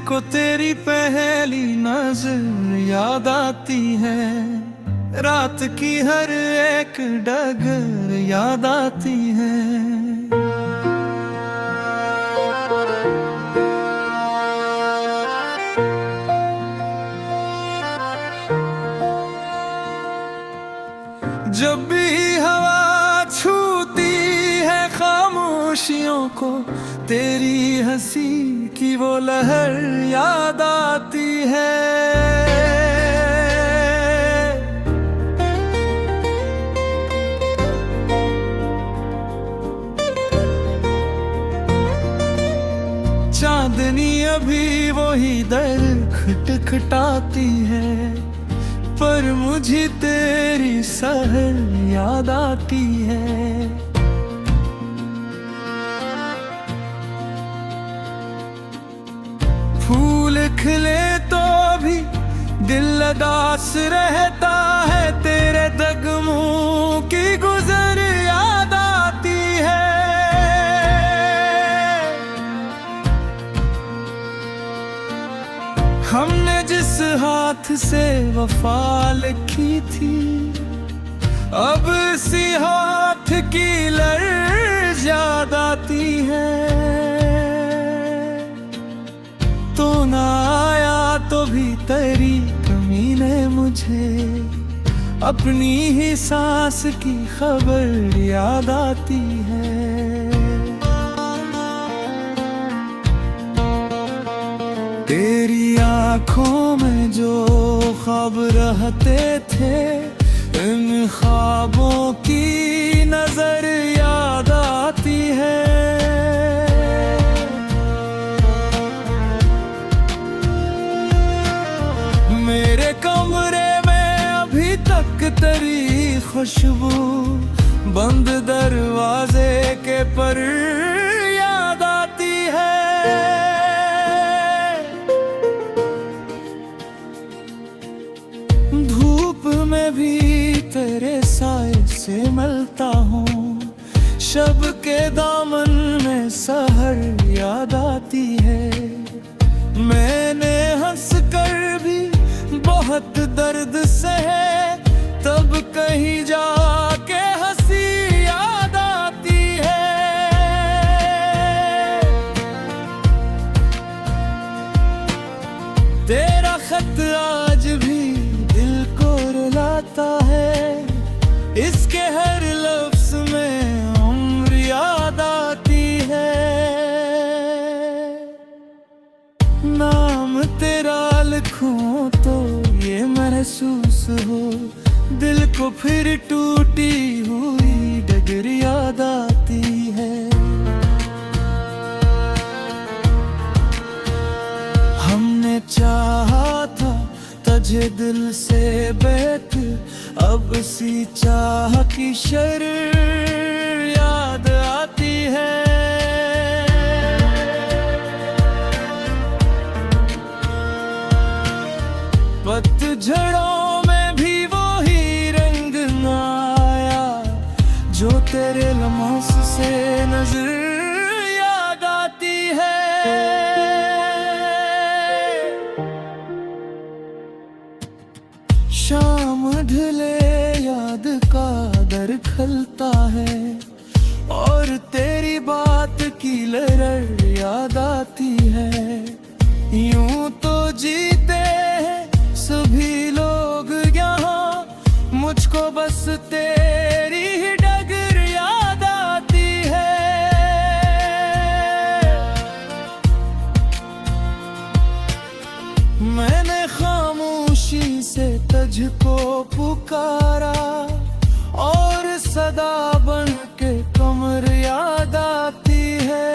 को तेरी पहली नजर याद आती है, रात की हर एक डगर याद आती है। जब भी हवा छूती है खामोशियों को, तेरी हंसी की वो लहर याद आती है। चांदनी अभी वही दर खटखटाती है, पर मुझे तेरी सहर याद आती है। फूल खिले तो भी दिल उदास रहता है, तेरे दगमों की गुजर याद आती है। हमने जिस हाथ से वफा लिखी थी, अब इसी हाथ की लर्ज याद आती है। तो ना आया तो भी तेरी कमी ने मुझे अपनी ही सांस की खबर याद आती है। तेरी आँखों में जो ख्वाब रहते थे, इन ख्वाबों की नजर याद आती है। मेरे कमरे में अभी तक तेरी खुशबू बंद दरवाजे के पर याद आती है। मैं भी तेरे साए से मिलता हूँ, शब के दामन में सहर याद आती है। मैंने हंस कर भी बहुत दर्द सहे, तब कहीं जाके हंसी याद आती है। तेरा खत आज भी लाता है, इसके हर लफ्ज में उम्र याद आती है। नाम तेरा लिखूं तो ये महसूस हो, दिल को फिर टूटी हुई डगर याद आती है। हमने चाहा था तुझे दिल से बैठ, अब सी चाह की शर याद आती है। पतझड़ों में भी वो ही रंग न आया, जो तेरे लम्हों से नजर याद आती है। शाम ढले याद का दर खलता है, और तेरी बात की लहर याद आती है। यूं तो जीते हैं सभी लोग यहाँ, मुझको बस तेरी ही डगर याद आती है। मैंने खामोशी से तुझको पुकारा, और सदा बन के कमर याद आती है।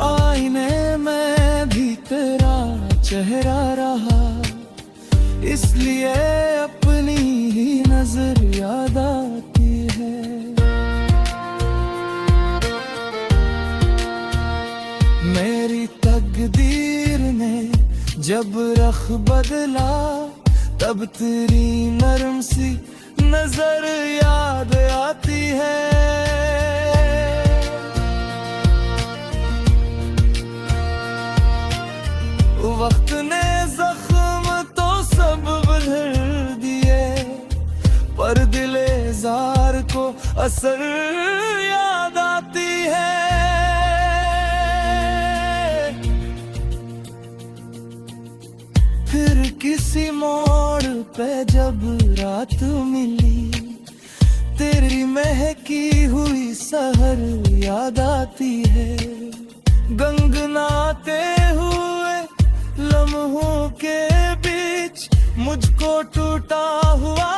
आईने में भी तेरा चेहरा रहा, इसलिए अपनी ही नजर याद आती है। मेरी तकदीर ने जब रख बदला, तब तेरी नरम सी नजर याद आती है। वक्त ने जख्म तो सब बदल दिए, पर दिले जार को असर याद आती है। फिर किसी मोड़ पे जब रात मिली, तेरी महकी हुई सहर याद आती है। गंगनाते हुए लम्हों के बीच मुझको टूटा हुआ